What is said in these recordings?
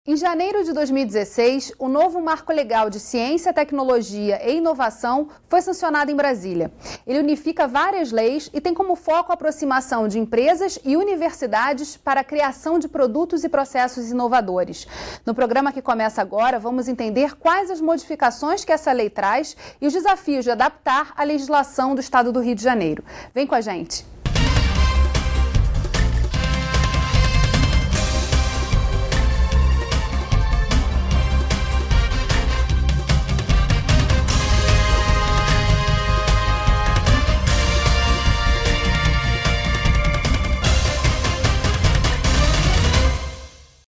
Em janeiro de 2016, o novo Marco Legal de Ciência, Tecnologia e Inovação foi sancionado em Brasília. Ele unifica várias leis e tem como foco a aproximação de empresas e universidades para a criação de produtos e processos inovadores. No programa que começa agora, vamos entender quais as modificações que essa lei traz e os desafios de adaptar a legislação do Estado do Rio de Janeiro. Vem com a gente!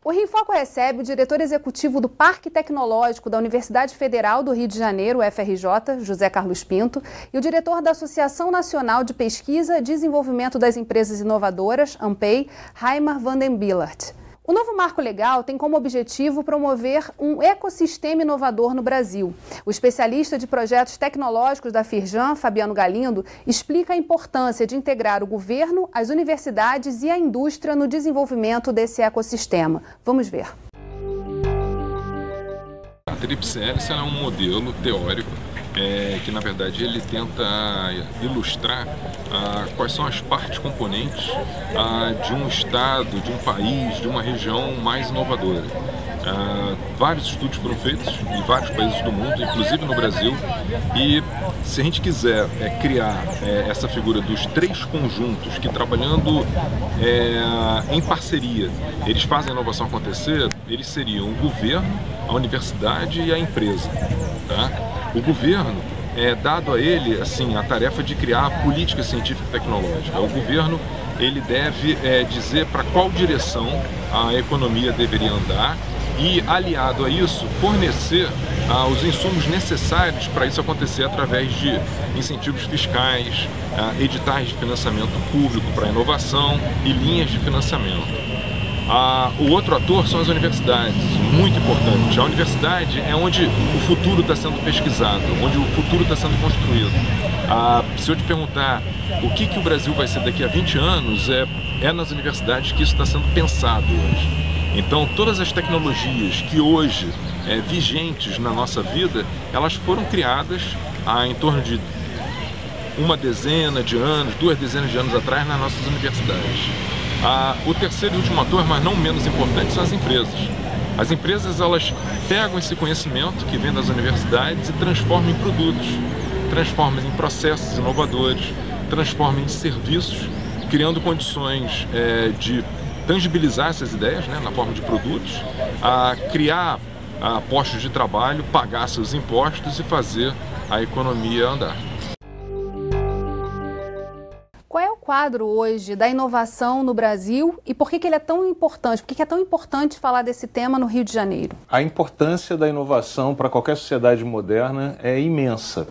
O Rio em Foco recebe o diretor executivo do Parque Tecnológico da Universidade Federal do Rio de Janeiro, UFRJ, José Carlos Pinto, e o diretor da Associação Nacional de Pesquisa e Desenvolvimento das Empresas Inovadoras, ANPEI, Raimar Vandenbillart. O novo marco legal tem como objetivo promover um ecossistema inovador no Brasil. O especialista de projetos tecnológicos da Firjan, Fabiano Galindo, explica a importância de integrar o governo, as universidades e a indústria no desenvolvimento desse ecossistema. Vamos ver. A Tríplice Hélice é um modelo teórico que, na verdade, ele tenta ilustrar quais são as partes componentes de um estado, de um país, de uma região mais inovadora. Vários estudos foram feitos em vários países do mundo, inclusive no Brasil, e se a gente quiser criar essa figura dos três conjuntos que, trabalhando em parceria, eles fazem a inovação acontecer, eles seriam o governo, a universidade e a empresa. Tá? O governo, dado a ele assim, a tarefa de criar a política científica e tecnológica. O governo ele deve dizer para qual direção a economia deveria andar e, aliado a isso, fornecer os insumos necessários para isso acontecer através de incentivos fiscais, editais de financiamento público para inovação e linhas de financiamento. O outro ator são as universidades, muito importante. A universidade é onde o futuro está sendo pesquisado, onde o futuro está sendo construído. Se eu te perguntar o que o Brasil vai ser daqui a 20 anos, é nas universidades que isso está sendo pensado hoje. Então, todas as tecnologias que hoje vigentes na nossa vida, elas foram criadas em torno de uma dezena de anos, 2 dezenas de anos atrás nas nossas universidades. O terceiro e último ator, mas não menos importante, são as empresas. As empresas, elas pegam esse conhecimento que vem das universidades e transformam em produtos, transformam em processos inovadores, transformam em serviços, criando condições de tangibilizar essas ideias, na forma de produtos, criar postos de trabalho, pagar seus impostos e fazer a economia andar. Qual é o quadro hoje da inovação no Brasil e por que ele é tão importante? Por que é tão importante falar desse tema no Rio de Janeiro? A importância da inovação para qualquer sociedade moderna é imensa,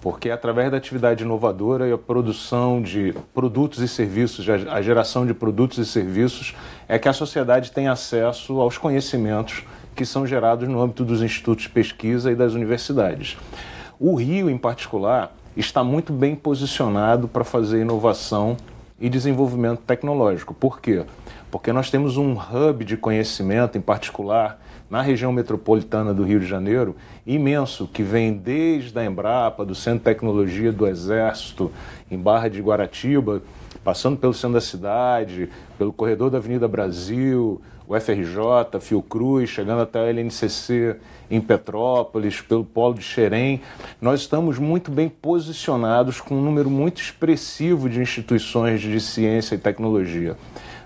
porque é através da atividade inovadora e a produção de produtos e serviços, a geração de produtos e serviços, é que a sociedade tem acesso aos conhecimentos que são gerados no âmbito dos institutos de pesquisa e das universidades. O Rio, em particular, está muito bem posicionado para fazer inovação e desenvolvimento tecnológico. Por quê? Porque nós temos um hub de conhecimento, em particular, na região metropolitana do Rio de Janeiro, imenso, que vem desde a Embrapa, do Centro de Tecnologia do Exército, em Barra de Guaratiba, passando pelo centro da cidade, pelo corredor da Avenida Brasil, UFRJ, Fiocruz, chegando até a LNCC em Petrópolis, pelo Polo de Xerém. Nós estamos muito bem posicionados com um número muito expressivo de instituições de ciência e tecnologia.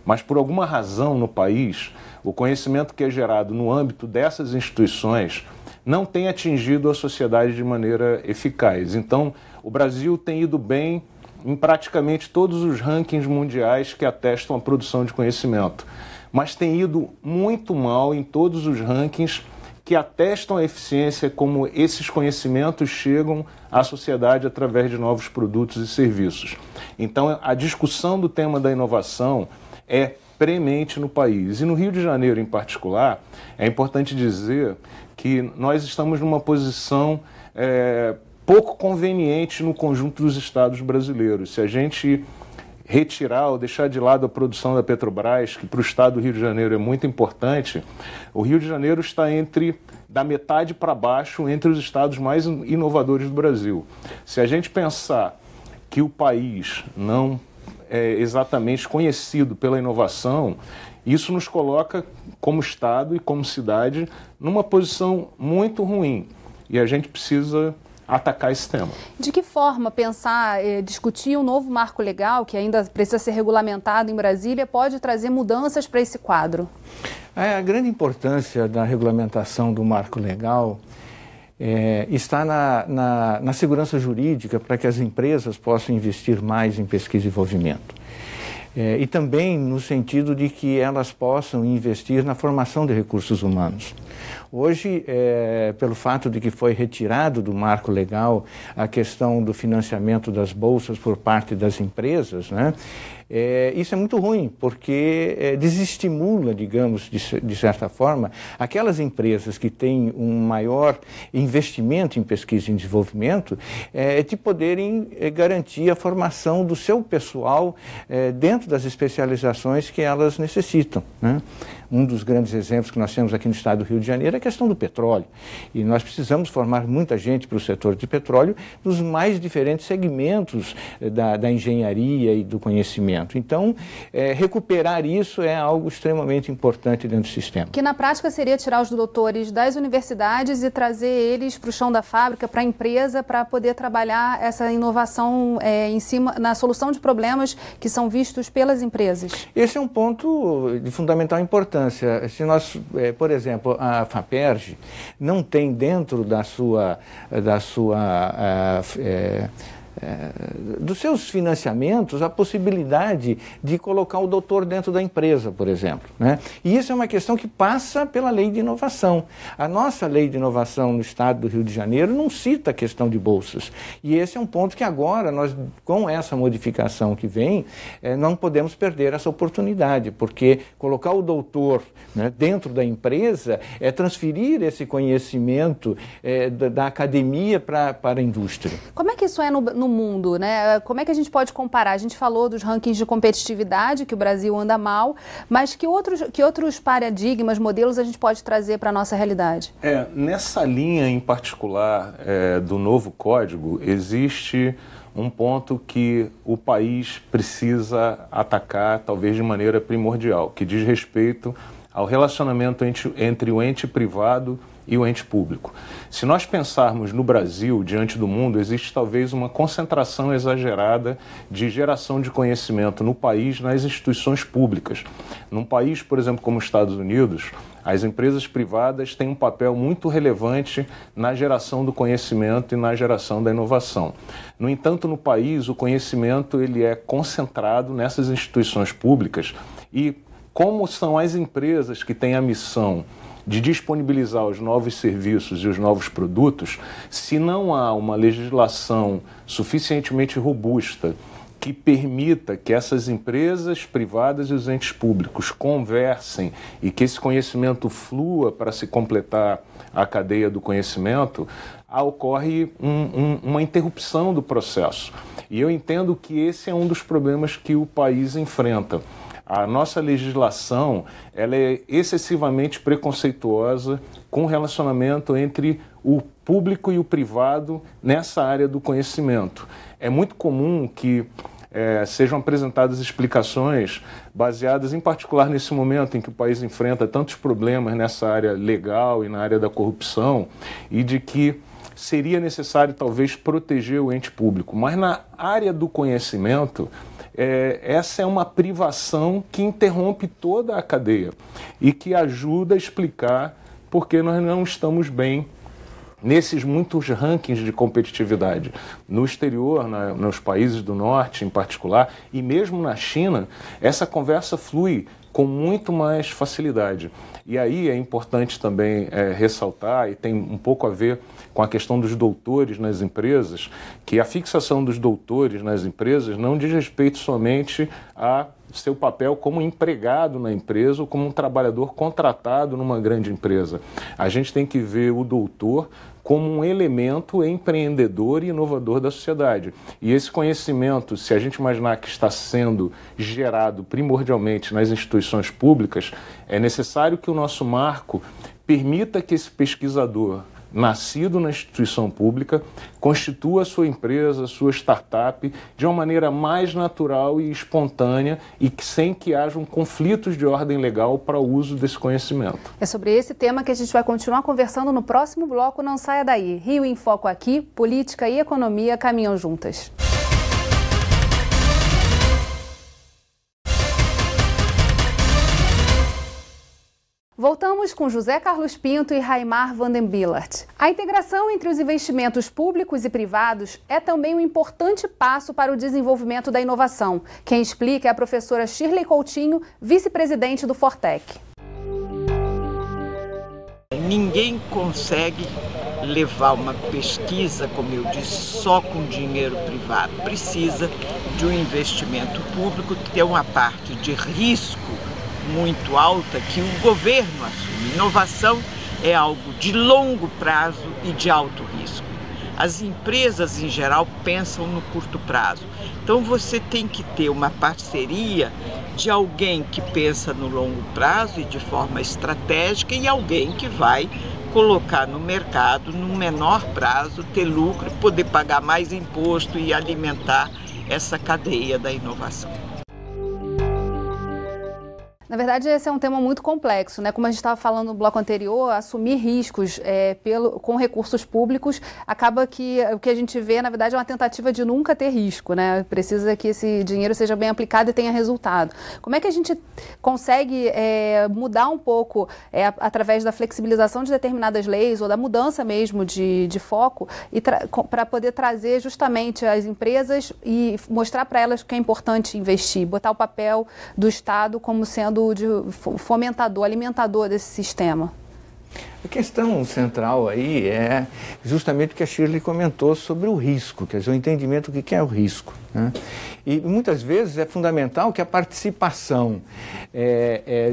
Mas por alguma razão no país, o conhecimento que é gerado no âmbito dessas instituições não tem atingido a sociedade de maneira eficaz. Então, o Brasil tem ido bem em praticamente todos os rankings mundiais que atestam a produção de conhecimento, mas tem ido muito mal em todos os rankings que atestam a eficiência como esses conhecimentos chegam à sociedade através de novos produtos e serviços. Então, a discussão do tema da inovação é premente no país. E no Rio de Janeiro, em particular, é importante dizer que nós estamos numa posição pouco conveniente no conjunto dos estados brasileiros. Se a gente retirar ou deixar de lado a produção da Petrobras, que para o estado do Rio de Janeiro é muito importante, o Rio de Janeiro está da metade para baixo entre os estados mais inovadores do Brasil. Se a gente pensar que o país não é exatamente conhecido pela inovação, isso nos coloca como estado e como cidade numa posição muito ruim. E a gente precisa atacar esse tema. De que forma pensar, discutir um novo marco legal, que ainda precisa ser regulamentado em Brasília, pode trazer mudanças para esse quadro? A grande importância da regulamentação do marco legal está na segurança jurídica para que as empresas possam investir mais em pesquisa e desenvolvimento. E também no sentido de que elas possam investir na formação de recursos humanos. Hoje, pelo fato de que foi retirado do marco legal a questão do financiamento das bolsas por parte das empresas, né? Isso é muito ruim, porque desestimula, digamos, de certa forma, aquelas empresas que têm um maior investimento em pesquisa e desenvolvimento, de poderem garantir a formação do seu pessoal dentro das especializações que elas necessitam, né? Um dos grandes exemplos que nós temos aqui no estado do Rio de Janeiro é a questão do petróleo. E nós precisamos formar muita gente para o setor de petróleo nos mais diferentes segmentos da engenharia e do conhecimento. Então, recuperar isso é algo extremamente importante dentro do sistema. Que na prática seria tirar os doutores das universidades e trazer eles para o chão da fábrica, para a empresa, para poder trabalhar essa inovação em cima, na solução de problemas que são vistos pelas empresas. Esse é um ponto de fundamental importância. Se nós, por exemplo, a FAPERJ não tem dentro dos seus financiamentos a possibilidade de colocar o doutor dentro da empresa, por exemplo, né? E isso é uma questão que passa pela lei de inovação. A nossa lei de inovação no estado do Rio de Janeiro não cita a questão de bolsas. E esse é um ponto que agora nós, com essa modificação que vem, não podemos perder essa oportunidade, porque colocar o doutor, né, dentro da empresa é transferir esse conhecimento da academia para a indústria. Como é que isso é no mundo, né? Como é que a gente pode comparar? A gente falou dos rankings de competitividade, que o Brasil anda mal, mas que outros paradigmas, modelos a gente pode trazer para a nossa realidade? Nessa linha em particular do novo código, existe um ponto que o país precisa atacar, talvez de maneira primordial, que diz respeito ao relacionamento entre o ente privado e o ente público. Se nós pensarmos no Brasil, diante do mundo, existe talvez uma concentração exagerada de geração de conhecimento no país, nas instituições públicas. Num país, por exemplo, como os Estados Unidos, as empresas privadas têm um papel muito relevante na geração do conhecimento e na geração da inovação. No entanto, no país, o conhecimento ele é concentrado nessas instituições públicas e, como são as empresas que têm a missão de disponibilizar os novos serviços e os novos produtos, se não há uma legislação suficientemente robusta que permita que essas empresas privadas e os entes públicos conversem e que esse conhecimento flua para se completar a cadeia do conhecimento, ocorre uma interrupção do processo. E eu entendo que esse é um dos problemas que o país enfrenta. A nossa legislação ela é excessivamente preconceituosa com o relacionamento entre o público e o privado nessa área do conhecimento. É muito comum que sejam apresentadas explicações baseadas, em particular nesse momento em que o país enfrenta tantos problemas nessa área legal e na área da corrupção, e de que seria necessário talvez proteger o ente público. Mas na área do conhecimento, essa é uma privação que interrompe toda a cadeia e que ajuda a explicar por que nós não estamos bem nesses muitos rankings de competitividade. No exterior, nos países do norte em particular, e mesmo na China, essa conversa flui com muito mais facilidade. E aí é importante também ressaltar, e tem um pouco a ver com a questão dos doutores nas empresas, que a fixação dos doutores nas empresas não diz respeito somente a seu papel como empregado na empresa ou como um trabalhador contratado numa grande empresa. A gente tem que ver o doutor como um elemento empreendedor e inovador da sociedade. E esse conhecimento, se a gente imaginar que está sendo gerado primordialmente nas instituições públicas, é necessário que o nosso marco permita que esse pesquisador, nascido na instituição pública, constitua a sua empresa, a sua startup, de uma maneira mais natural e espontânea e sem que hajam conflitos de ordem legal para o uso desse conhecimento. É sobre esse tema que a gente vai continuar conversando no próximo bloco. Não saia daí. Rio em Foco aqui, política e economia caminham juntas. Voltamos com José Carlos Pinto e Raimar Vandenbillart. A integração entre os investimentos públicos e privados é também um importante passo para o desenvolvimento da inovação. Quem explica é a professora Shirley Coutinho, vice-presidente do Fortec. Ninguém consegue levar uma pesquisa, como eu disse, só com dinheiro privado. Precisa de um investimento público que tem uma parte de risco muito alta que o governo assume. Inovação é algo de longo prazo e de alto risco. As empresas, em geral, pensam no curto prazo. Então, você tem que ter uma parceria de alguém que pensa no longo prazo e de forma estratégica e alguém que vai colocar no mercado, no menor prazo, ter lucro, poder pagar mais imposto e alimentar essa cadeia da inovação. Na verdade, esse é um tema muito complexo, né? Como a gente estava falando no bloco anterior, assumir riscos com recursos públicos acaba que o que a gente vê, na verdade, é uma tentativa de nunca ter risco, né? Precisa que esse dinheiro seja bem aplicado e tenha resultado. Como é que a gente consegue mudar um pouco, através da flexibilização de determinadas leis ou da mudança mesmo de foco, para poder trazer justamente as empresas e mostrar para elas que é importante investir, botar o papel do Estado como sendo de fomentador, alimentador desse sistema? A questão central aí é justamente o que a Shirley comentou sobre o risco, quer dizer, o entendimento do que é o risco, né? E muitas vezes é fundamental que a participação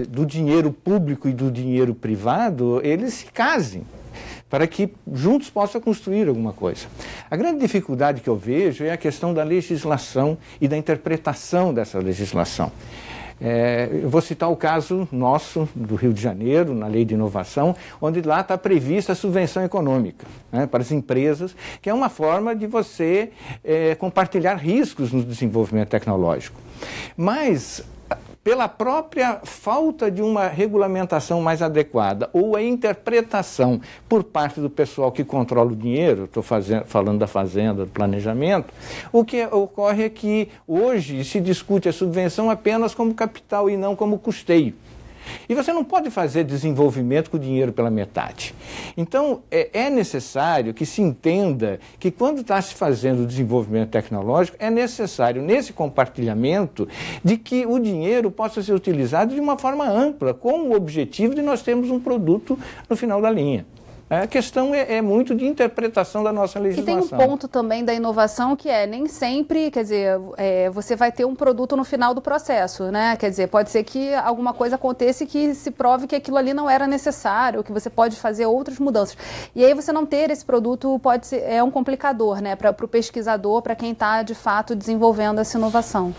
do dinheiro público e do dinheiro privado, eles se casem, para que juntos possam construir alguma coisa. A grande dificuldade que eu vejo é a questão da legislação e da interpretação dessa legislação. Eu vou citar o caso nosso, do Rio de Janeiro, na Lei de Inovação, onde lá está prevista a subvenção econômica, né, para as empresas, que é uma forma de você compartilhar riscos no desenvolvimento tecnológico. Mas, pela própria falta de uma regulamentação mais adequada ou a interpretação por parte do pessoal que controla o dinheiro, estou falando da fazenda, do planejamento, o que ocorre é que hoje se discute a subvenção apenas como capital e não como custeio. E você não pode fazer desenvolvimento com o dinheiro pela metade. Então, é necessário que se entenda que quando está se fazendo o desenvolvimento tecnológico, é necessário, nesse compartilhamento, de que o dinheiro possa ser utilizado de uma forma ampla, com o objetivo de nós termos um produto no final da linha. A questão é muito de interpretação da nossa legislação. E tem um ponto também da inovação que nem sempre, quer dizer, você vai ter um produto no final do processo, né? Quer dizer, pode ser que alguma coisa aconteça e que se prove que aquilo ali não era necessário, que você pode fazer outras mudanças. E aí você não ter esse produto é um complicador, né? Para o pesquisador, para quem está, de fato, desenvolvendo essa inovação.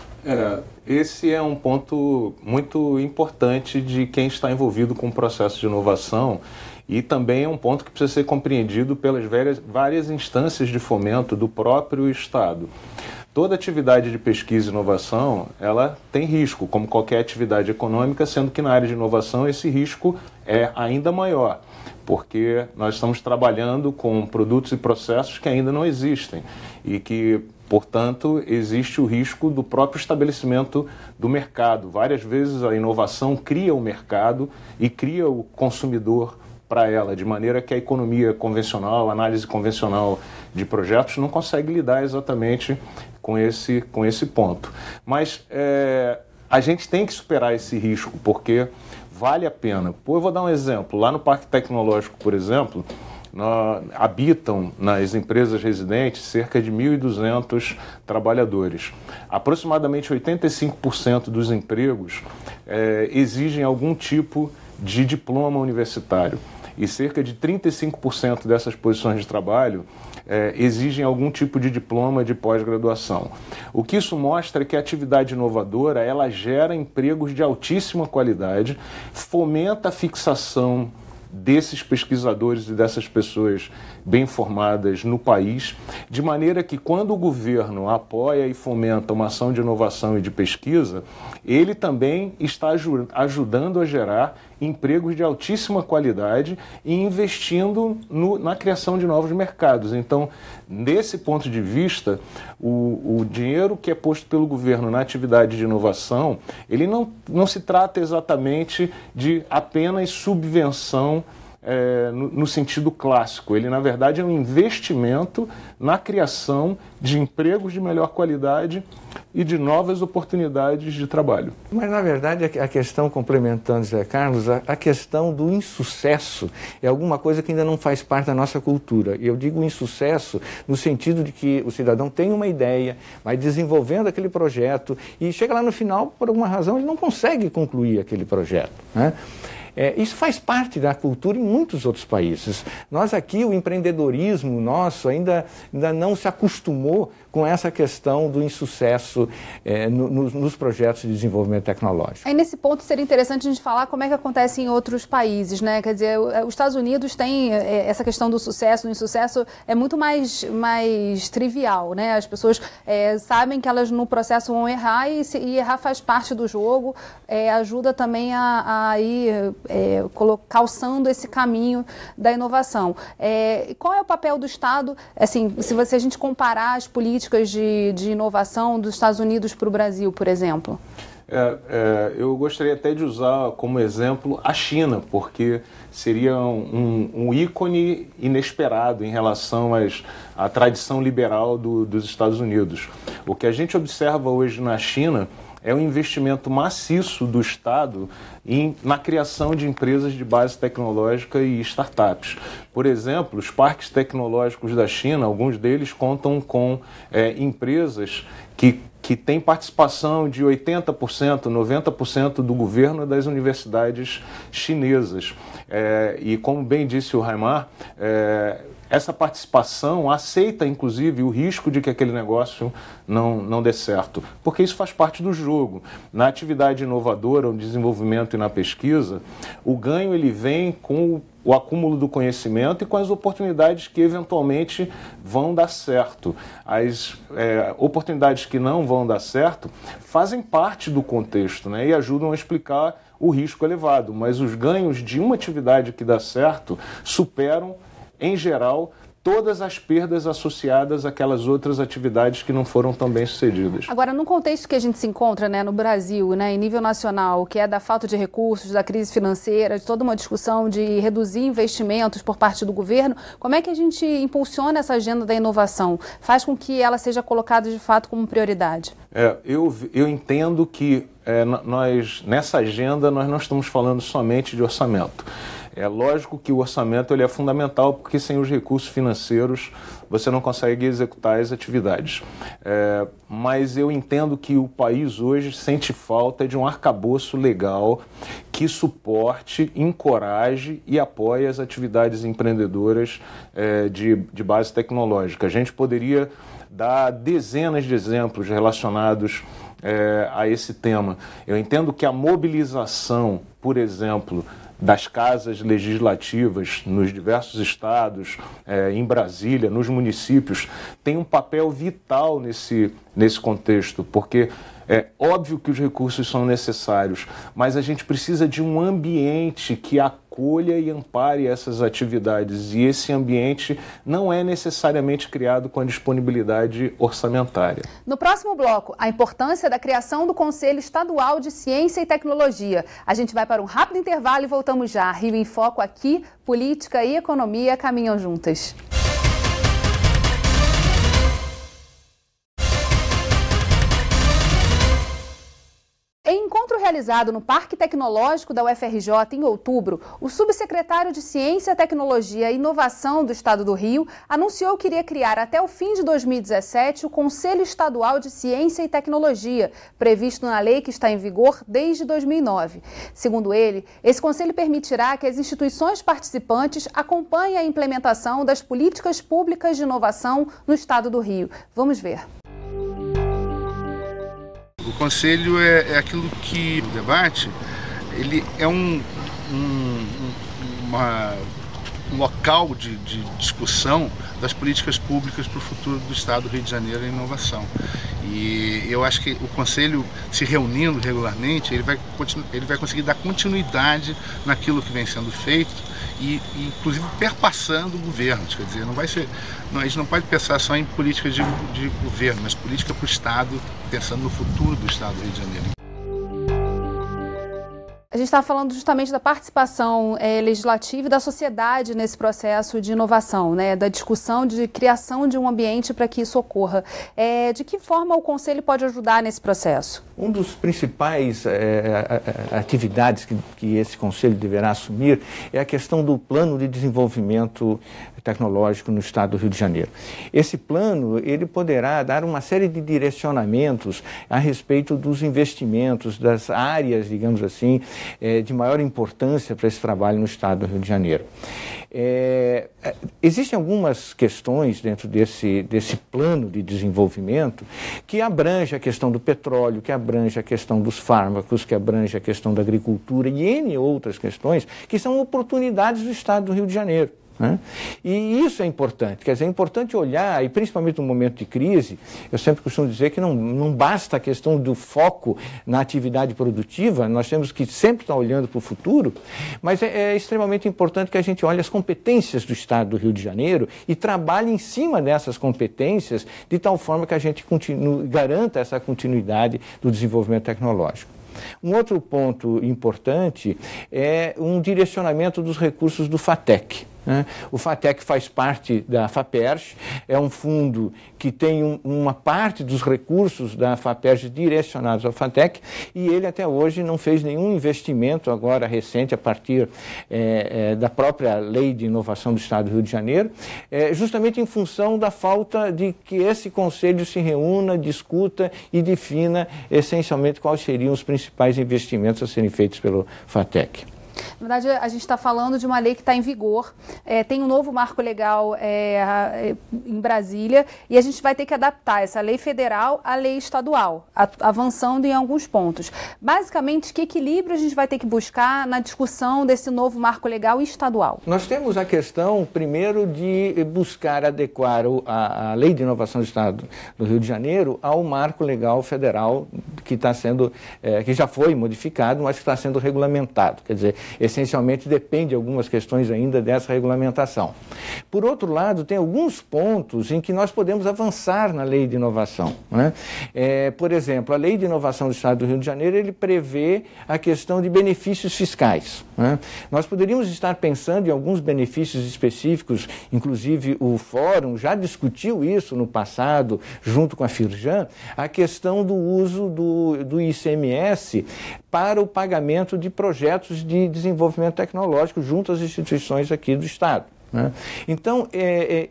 Esse é um ponto muito importante de quem está envolvido com o processo de inovação. E também é um ponto que precisa ser compreendido pelas várias instâncias de fomento do próprio Estado. Toda atividade de pesquisa e inovação, ela tem risco, como qualquer atividade econômica, sendo que na área de inovação esse risco é ainda maior, porque nós estamos trabalhando com produtos e processos que ainda não existem e que, portanto, existe o risco do próprio estabelecimento do mercado. Várias vezes a inovação cria o mercado e cria o consumidor para ela, de maneira que a economia convencional, a análise convencional de projetos não consegue lidar exatamente com esse ponto. Mas a gente tem que superar esse risco, porque vale a pena. Eu vou dar um exemplo. Lá no Parque Tecnológico, por exemplo, habitam nas empresas residentes cerca de 1.200 trabalhadores. Aproximadamente 85% dos empregos exigem algum tipo de diploma universitário e cerca de 35% dessas posições de trabalho exigem algum tipo de diploma de pós-graduação. O que isso mostra é que a atividade inovadora ela gera empregos de altíssima qualidade, fomenta a fixação desses pesquisadores e dessas pessoas bem formadas no país, de maneira que quando o governo apoia e fomenta uma ação de inovação e de pesquisa, ele também está ajudando a gerar empregos de altíssima qualidade e investindo na criação de novos mercados. Então, nesse ponto de vista, o dinheiro que é posto pelo governo na atividade de inovação, ele não se trata exatamente de apenas subvenção no sentido clássico. Ele, na verdade, é um investimento na criação de empregos de melhor qualidade e de novas oportunidades de trabalho. Mas, na verdade, a questão, complementando Zé Carlos, a questão do insucesso é alguma coisa que ainda não faz parte da nossa cultura. E eu digo insucesso no sentido de que o cidadão tem uma ideia, vai desenvolvendo aquele projeto e chega lá no final, por alguma razão, ele não consegue concluir aquele projeto, né? Isso faz parte da cultura em muitos outros países. Nós aqui, o empreendedorismo nosso ainda não se acostumou com essa questão do insucesso nos projetos de desenvolvimento tecnológico. Aí nesse ponto seria interessante a gente falar como é que acontece em outros países, né? Quer dizer, os Estados Unidos tem essa questão do sucesso, do insucesso é muito mais trivial, né? As pessoas sabem que elas no processo vão errar e errar faz parte do jogo, ajuda também a ir calçando esse caminho da inovação. Qual é o papel do Estado, assim, se a gente comparar as políticas de inovação dos Estados Unidos para o Brasil, por exemplo? Eu gostaria até de usar como exemplo a China, porque seria um ícone inesperado em relação à tradição liberal dos Estados Unidos. O que a gente observa hoje na China é um investimento maciço do Estado na criação de empresas de base tecnológica e startups. Por exemplo, os parques tecnológicos da China, alguns deles contam com empresas que têm participação de 80%, 90% do governo das universidades chinesas. E como bem disse o Raimar, essa participação aceita, inclusive, o risco de que aquele negócio não dê certo, porque isso faz parte do jogo. Na atividade inovadora, no desenvolvimento e na pesquisa, o ganho ele vem com o acúmulo do conhecimento e com as oportunidades que eventualmente vão dar certo. As oportunidades que não vão dar certo fazem parte do contexto, né, e ajudam a explicar o risco elevado, mas os ganhos de uma atividade que dá certo superam, em geral, todas as perdas associadas àquelas outras atividades que não foram tão bem sucedidas. Agora, no contexto que a gente se encontra, né, no Brasil, né, em nível nacional, que é da falta de recursos, da crise financeira, de toda uma discussão de reduzir investimentos por parte do governo, como é que a gente impulsiona essa agenda da inovação? Faz com que ela seja colocada de fato como prioridade? Eu entendo que nessa agenda nós não estamos falando somente de orçamento. É lógico que o orçamento ele é fundamental, porque sem os recursos financeiros você não consegue executar as atividades. Mas eu entendo que o país hoje sente falta de um arcabouço legal que suporte, encoraje e apoie as atividades empreendedoras de base tecnológica. A gente poderia dar dezenas de exemplos relacionados a esse tema. Eu entendo que a mobilização, por exemplo, das casas legislativas nos diversos estados, em Brasília, nos municípios, tem um papel vital nesse contexto, porque é óbvio que os recursos são necessários, mas a gente precisa de um ambiente que acolha e ampare essas atividades, e esse ambiente não é necessariamente criado com a disponibilidade orçamentária. No próximo bloco, a importância da criação do Conselho Estadual de Ciência e Tecnologia. A gente vai para um rápido intervalo e voltamos já. Rio em Foco aqui, política e economia caminham juntas. Em encontro realizado realizado no Parque Tecnológico da UFRJ em outubro, o subsecretário de Ciência, Tecnologia e Inovação do Estado do Rio anunciou que iria criar até o fim de 2017 o Conselho Estadual de Ciência e Tecnologia, previsto na lei que está em vigor desde 2009. Segundo ele, esse conselho permitirá que as instituições participantes acompanhem a implementação das políticas públicas de inovação no Estado do Rio. Vamos ver. O Conselho é aquilo que o debate, ele é um local de discussão das políticas públicas para o futuro do Estado do Rio de Janeiro em inovação. E eu acho que o Conselho, se reunindo regularmente, ele vai conseguir dar continuidade naquilo que vem sendo feito e inclusive perpassando governos. Quer dizer, a gente não pode pensar só em política de governo, mas política para o Estado, pensando no futuro do Estado do Rio de Janeiro. A gente está falando justamente da participação legislativa e da sociedade nesse processo de inovação, né? Da discussão de criação de um ambiente para que isso ocorra. De que forma o Conselho pode ajudar nesse processo? Um dos principais atividades que esse Conselho deverá assumir é a questão do plano de desenvolvimento tecnológico no Estado do Rio de Janeiro. Esse plano, ele poderá dar uma série de direcionamentos a respeito dos investimentos, das áreas, digamos assim, de maior importância para esse trabalho no Estado do Rio de Janeiro. Existem algumas questões dentro desse plano de desenvolvimento que abrange a questão do petróleo, que abrange a questão dos fármacos, que abrange a questão da agricultura e N outras questões que são oportunidades do Estado do Rio de Janeiro. E isso é importante, quer dizer, é importante olhar, e principalmente no momento de crise, eu sempre costumo dizer que não basta a questão do foco na atividade produtiva, nós temos que sempre estar olhando para o futuro, mas é extremamente importante que a gente olhe as competências do Estado do Rio de Janeiro e trabalhe em cima dessas competências de tal forma que a gente garanta essa continuidade do desenvolvimento tecnológico. Um outro ponto importante é um direcionamento dos recursos do FATEC. O FATEC faz parte da FAPERJ, é um fundo que tem uma parte dos recursos da FAPERJ direcionados ao FATEC e ele até hoje não fez nenhum investimento agora recente a partir da própria Lei de Inovação do Estado do Rio de Janeiro, justamente em função da falta de que esse Conselho se reúna, discuta e defina essencialmente quais seriam os principais investimentos a serem feitos pelo FATEC. Na verdade, a gente está falando de uma lei que está em vigor, tem um novo marco legal em Brasília e a gente vai ter que adaptar essa lei federal à lei estadual, avançando em alguns pontos. Basicamente, que equilíbrio a gente vai ter que buscar na discussão desse novo marco legal estadual? Nós temos a questão, primeiro, de buscar adequar a Lei de Inovação do Estado do Rio de Janeiro ao marco legal federal que está sendo, que já foi modificado, mas que está sendo regulamentado. Quer dizer, essencialmente depende de algumas questões ainda dessa regulamentação. Por outro lado, tem alguns pontos em que nós podemos avançar na Lei de Inovação. Por exemplo, a Lei de Inovação do Estado do Rio de Janeiro, ele prevê a questão de benefícios fiscais. Nós poderíamos estar pensando em alguns benefícios específicos, inclusive o Fórum já discutiu isso no passado, junto com a Firjan, a questão do uso do ICMS para o pagamento de projetos de desenvolvimento tecnológico junto às instituições aqui do Estado. Então,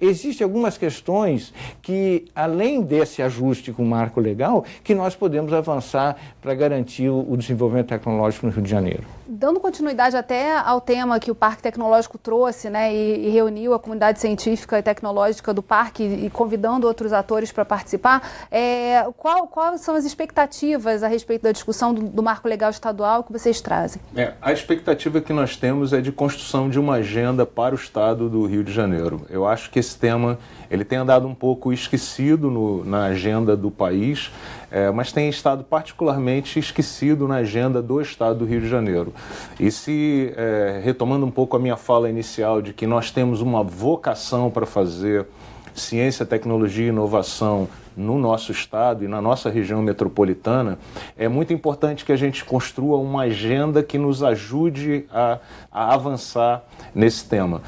existem algumas questões que, além desse ajuste com o marco legal, que nós podemos avançar para garantir o desenvolvimento tecnológico no Rio de Janeiro. Dando continuidade até ao tema que o Parque Tecnológico trouxe, né, e reuniu a comunidade científica e tecnológica do parque e convidando outros atores para participar, quais são as expectativas a respeito da discussão do marco legal estadual que vocês trazem? A expectativa que nós temos é de construção de uma agenda para o Estado do Rio de Janeiro. Eu acho que esse tema ele tem andado um pouco esquecido na agenda do país, mas tem estado particularmente esquecido na agenda do Estado do Rio de Janeiro. E se, retomando um pouco a minha fala inicial de que nós temos uma vocação para fazer ciência, tecnologia e inovação no nosso estado e na nossa região metropolitana, é muito importante que a gente construa uma agenda que nos ajude a avançar nesse tema.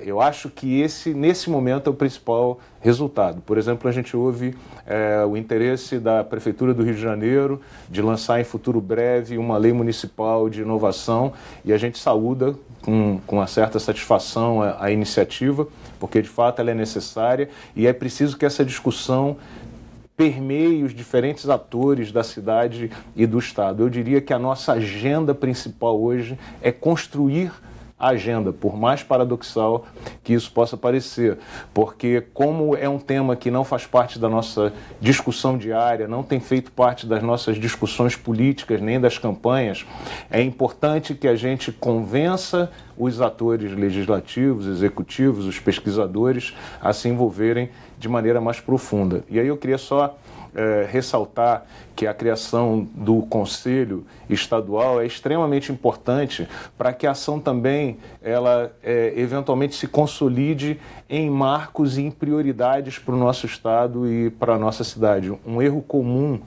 Eu acho que nesse momento, é o principal resultado. Por exemplo, a gente ouve o interesse da Prefeitura do Rio de Janeiro de lançar em futuro breve uma lei municipal de inovação, e a gente saúda com uma certa satisfação a iniciativa, porque de fato ela é necessária e é preciso que essa discussão permeie os diferentes atores da cidade e do estado. Eu diria que a nossa agenda principal hoje é construir a agenda, por mais paradoxal que isso possa parecer, porque como é um tema que não faz parte da nossa discussão diária, não tem feito parte das nossas discussões políticas nem das campanhas, é importante que a gente convença os atores legislativos, executivos, os pesquisadores a se envolverem de maneira mais profunda. E aí eu queria só ressaltar que a criação do Conselho Estadual é extremamente importante para que a ação também, ela eventualmente se consolide em marcos e em prioridades para o nosso estado e para a nossa cidade. Um erro comum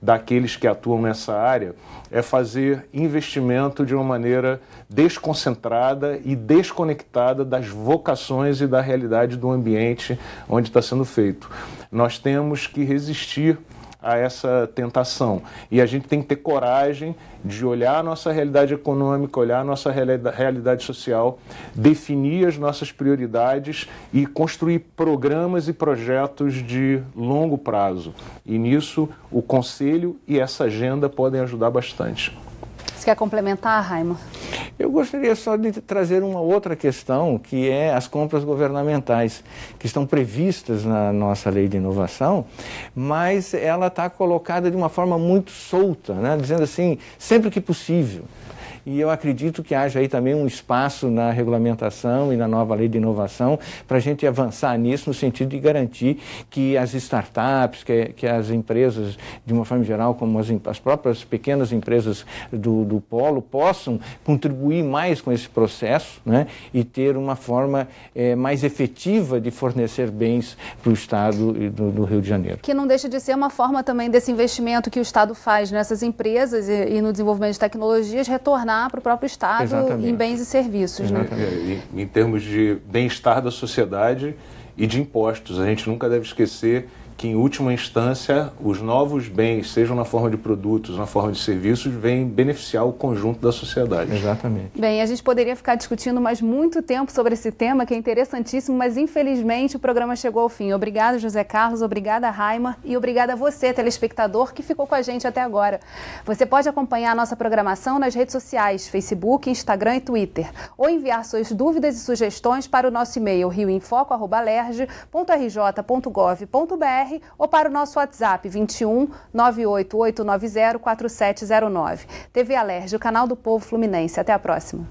daqueles que atuam nessa área é fazer investimento de uma maneira desconcentrada e desconectada das vocações e da realidade do ambiente onde está sendo feito. Nós temos que resistir a essa tentação e a gente tem que ter coragem de olhar a nossa realidade econômica, olhar a nossa realidade social, definir as nossas prioridades e construir programas e projetos de longo prazo. E nisso o Conselho e essa agenda podem ajudar bastante. Você quer complementar, Raima? Eu gostaria só de trazer uma outra questão, que é as compras governamentais, que estão previstas na nossa lei de inovação, mas ela está colocada de uma forma muito solta, né? Dizendo assim, sempre que possível. E eu acredito que haja aí também um espaço na regulamentação e na nova lei de inovação para a gente avançar nisso no sentido de garantir que as startups, que as empresas, de uma forma geral, como as próprias pequenas empresas do polo, possam contribuir mais com esse processo, né, e ter uma forma mais efetiva de fornecer bens para o Estado do Rio de Janeiro. Que não deixa de ser uma forma também desse investimento que o Estado faz nessas empresas e no desenvolvimento de tecnologias retornar para o próprio Estado. Exatamente. Em bens e serviços. Né? Em termos de bem-estar da sociedade e de impostos, a gente nunca deve esquecer que, em última instância, os novos bens, sejam na forma de produtos, na forma de serviços, vêm beneficiar o conjunto da sociedade. Exatamente. Bem, a gente poderia ficar discutindo mais muito tempo sobre esse tema, que é interessantíssimo, mas infelizmente o programa chegou ao fim. Obrigada, José Carlos, obrigada, Raima, e obrigada a você, telespectador, que ficou com a gente até agora. Você pode acompanhar a nossa programação nas redes sociais, Facebook, Instagram e Twitter, ou enviar suas dúvidas e sugestões para o nosso e-mail rioinfoco@lerj.rj.gov.br ou para o nosso WhatsApp 21 98890 4709. TV Alerj, o canal do povo fluminense. Até a próxima.